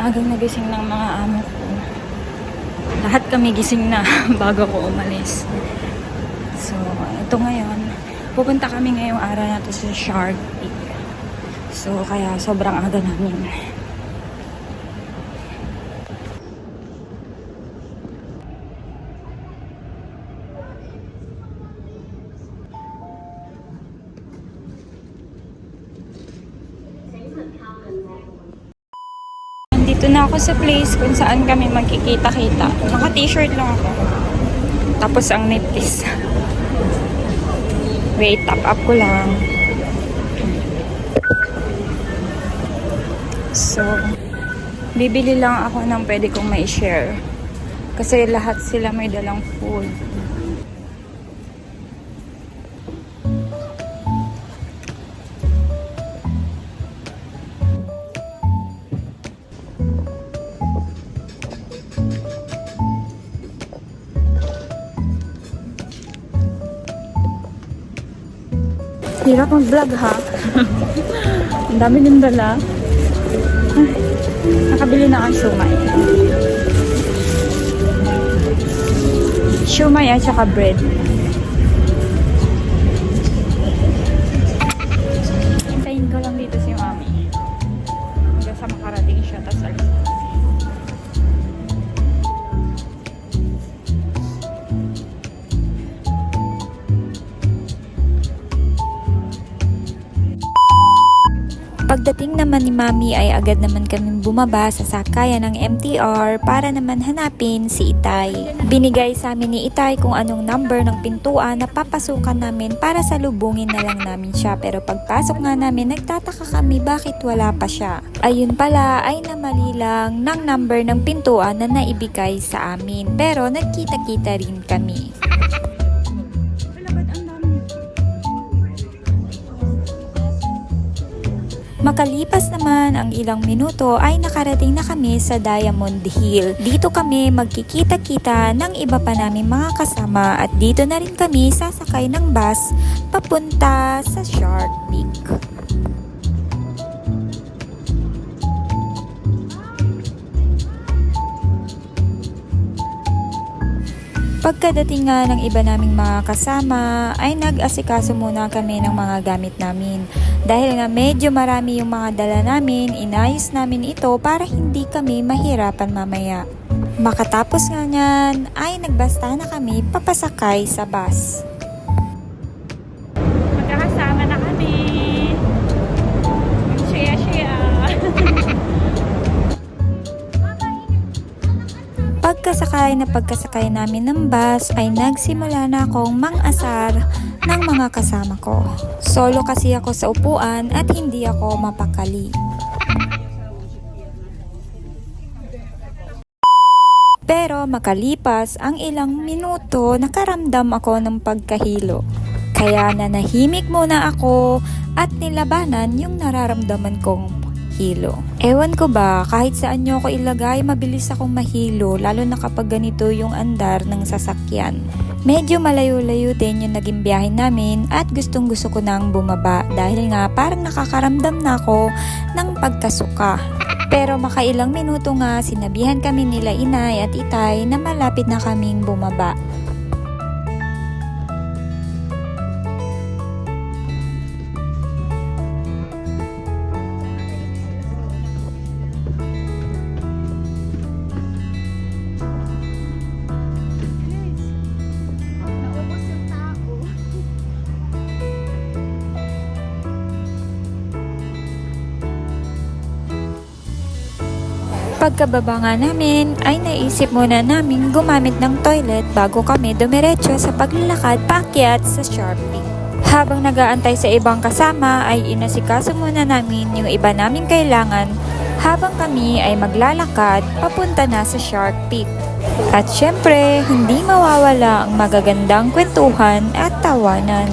maagang nagising ng mga amo ko. Lahat kami gising na bago ko umalis. So, ito ngayon. Pupunta kami ngayong araw na to sa Shark Peak. So, kaya sobrang aga namin. Dito na ako sa place kung saan kami magkikita-kita. Naka-t-shirt lang ako. Tapos ang nipis. Wait, top up ko lang. So, bibili lang ako ng pwede kong may share. Kasi lahat sila may dalang food. Hirap mag-vlog ha. Ang dami din dala. Nakabili na akong siumay. Siumay at saka bread. Hintayin ko lang dito si mami. Hanggang sa makarating siya. Tapos alis na kami. Pagdating naman ni Mami ay agad naman kaming bumaba sa sakayan ng MTR para naman hanapin si Itay. Binigay sa amin ni Itay kung anong number ng pintuan na papasukan namin para salubungin na lang namin siya. Pero pagpasok nga namin, nagtataka kami bakit wala pa siya. Ayun pala ay namali lang ng number ng pintuan na naibigay sa amin. Pero nagkita-kita rin kami. Makalipas naman ang ilang minuto ay nakarating na kami sa Diamond Hill. Dito kami magkikita-kita ng iba pa namin mga kasama at dito na rin kami sasakay ng bus papunta sa Shark Peak. Pagkadating nga ng iba naming mga kasama ay nag-asikaso muna kami ng mga gamit namin. Dahil nga medyo marami yung mga dala namin, inayos namin ito para hindi kami mahirapan mamaya. Makatapos nga niyan ay nagbasta na kami papasakay sa bus. Magkakasama na kami. Shaya-shaya. Pagkasakay namin ng bus ay nagsimula na akong mang-asar ng mga kasama ko. Solo kasi ako sa upuan at hindi ako mapakali. Pero makalipas ang ilang minuto, nakaramdam ako ng pagkahilo. Kaya nanahimik muna ako at nilabanan yung nararamdaman kong hilo. Ewan ko ba, kahit saan nyo ako ilagay, mabilis akong mahilo, lalo na kapag ganito yung andar ng sasakyan. Medyo malayo-layo din yung naging biyahe namin at gustong-gusto ko nang bumaba dahil nga parang nakakaramdam na ako ng pagkasuka. Pero makailang minuto nga sinabihan kami nila Inay at Itay na malapit na kaming bumaba. Pagkababa nga namin ay naisip muna namin gumamit ng toilet bago kami dumiretso sa paglalakad paakyat sa Shark Peak. Habang nag-aantay sa ibang kasama ay inasikaso muna namin yung iba naming kailangan habang kami ay maglalakad papunta na sa Shark Peak. At syempre, hindi mawawala ang magagandang kwentuhan at tawanan.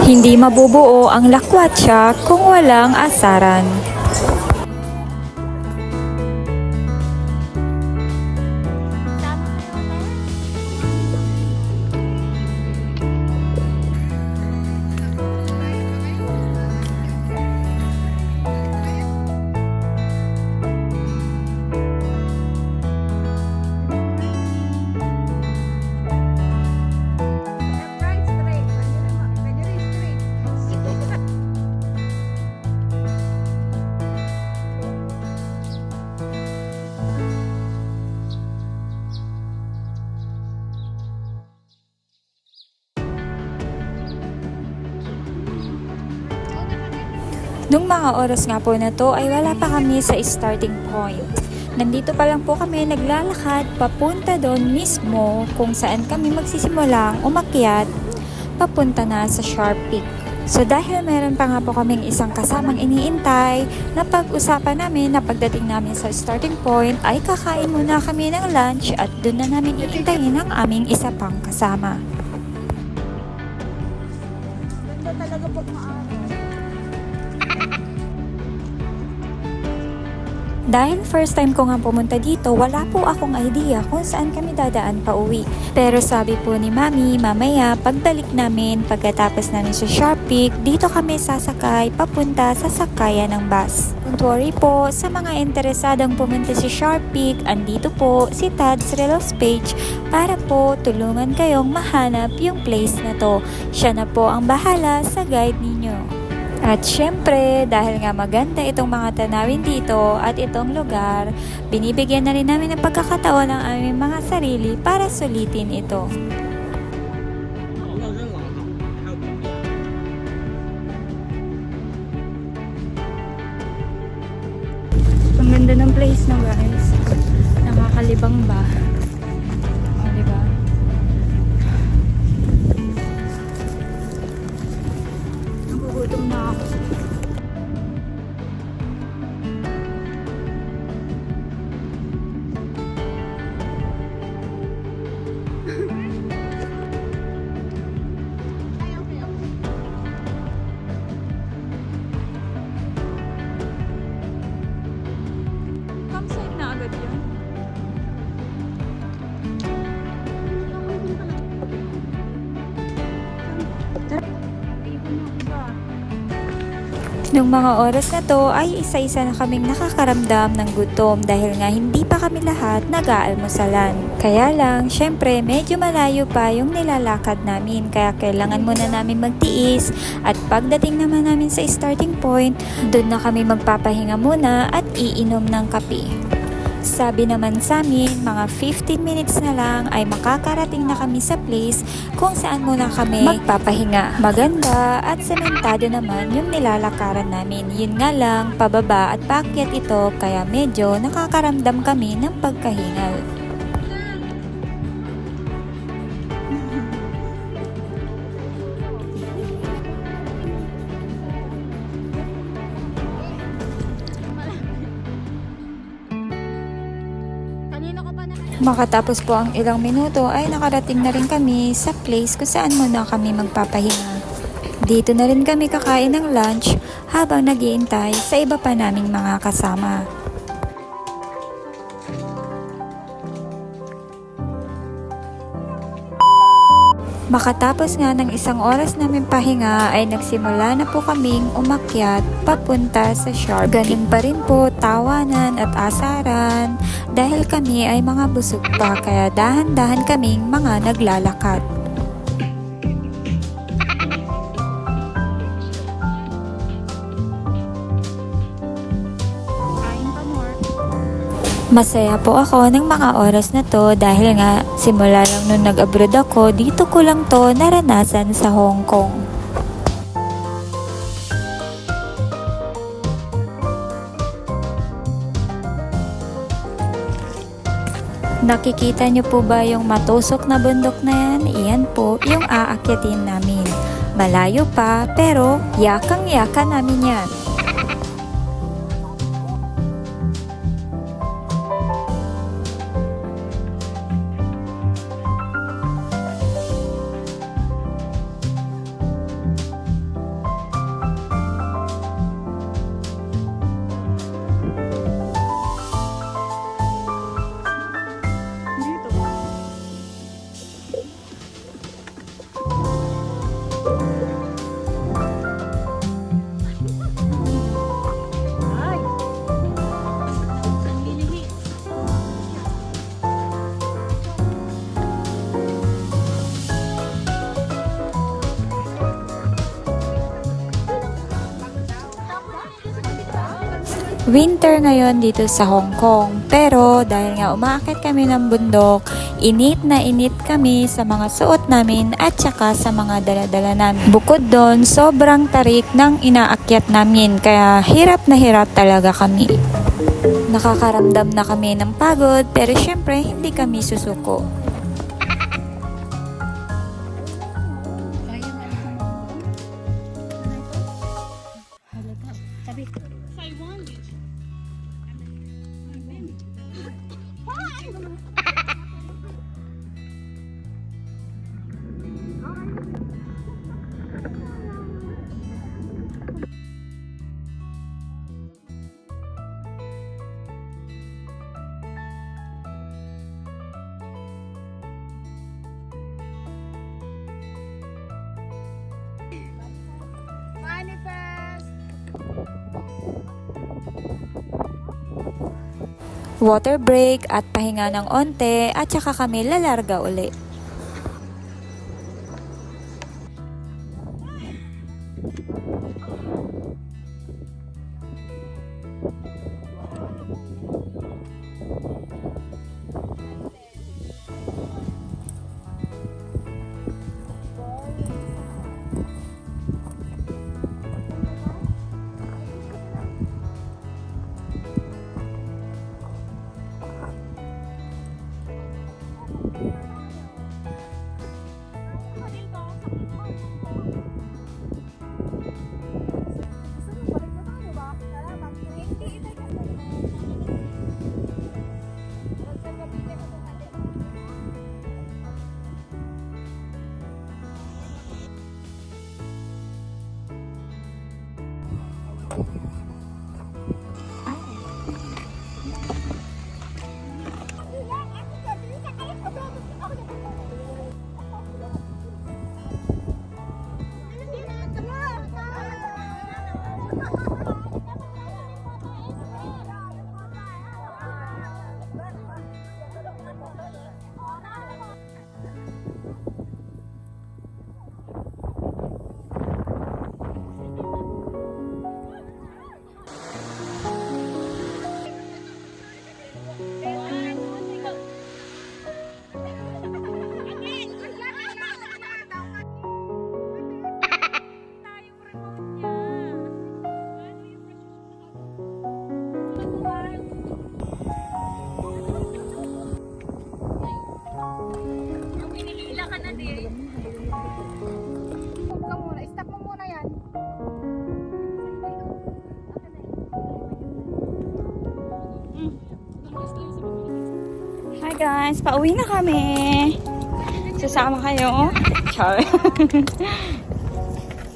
Hindi mabubuo ang lakwatsa kung walang asaran. Nung mga oras nga po na to ay wala pa kami sa starting point. Nandito pa lang po kami naglalakad papunta doon mismo kung saan kami magsisimulang umakyat papunta na sa Sharp Peak. So dahil meron pa nga po kaming isang kasamang iniintay, napag-usapan namin na pagdating namin sa starting point ay kakain muna kami ng lunch at doon na namin iintayin ang aming isa pang kasama. Ganda talaga pag maaraw. Dahil first time ko nga pumunta dito, wala po akong idea kung saan kami dadaan pa uwi. Pero sabi po ni Mami, mamaya pagbalik namin pagkatapos namin sa Sharp Peak, dito kami sasakay papunta sa sakayan ng bus. Don't worry po, sa mga interesadong pumunta sa Sharp Peak, andito po si Tad's Relos page para po tulungan kayong mahanap yung place na to. Siya na po ang bahala sa guide ninyo. At syempre, dahil nga maganda itong mga tanawin dito at itong lugar, binibigyan na rin namin ng pagkakataon ang aming mga sarili para sulitin ito. Ang ganda ng place na guys. Nakakalibang ba? O, diba? Nagugutom na ako. Campsite na agad yun. Nung mga oras na to ay isa-isa na kaming nakakaramdam ng gutom dahil nga hindi pa kami lahat nag-aalmusalan. Kaya lang, syempre medyo malayo pa yung nilalakad namin kaya kailangan muna namin magtiis at pagdating naman namin sa starting point, doon na kami magpapahinga muna at iinom ng kape. Sabi naman sa amin, mga 15 minutes na lang ay makakarating na kami sa place kung saan muna kami magpapahinga. Maganda at sementado naman yung nilalakaran namin. Yun nga lang, pababa at paakyat ito kaya medyo nakakaramdam kami ng pagkahingal. Makatapos po ang ilang minuto ay nakarating na rin kami sa place kung saan muna kami magpapahinga. Dito na rin kami kakain ng lunch habang nag-iintay sa iba pa naming mga kasama. Makatapos nga ng isang oras namin pahinga ay nagsimula na po kaming umakyat papunta sa Sharp Peak. Ganun pa rin po tawanan at asaran dahil kami ay mga busog pa kaya dahan-dahan kaming mga naglalakad. Kain pa more. Masaya po ako ng mga oras na to dahil nga simula lang nung nag-abroad ako, dito ko lang to naranasan sa Hong Kong. Nakikita niyo po ba yung matusok na bundok na yan? Iyan po yung aakyatin namin. Malayo pa pero yakang-yaka namin yan. Dito. Winter ngayon dito sa Hong Kong, pero dahil nga umaakit kami ng bundok, init na init kami sa mga suot namin at saka sa mga dala-dala namin. Bukod doon, sobrang tarik ng inaakyat namin, kaya hirap na hirap talaga kami. Nakakaramdam na kami ng pagod, pero syempre hindi kami susuko. Manifest! Water break at pahinga ng onte at saka kami lalarga uli. Stop mo muna yan. Hi guys, pauwi na kami. Sasama kayo? Char.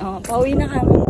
Oh, pauwi na kami.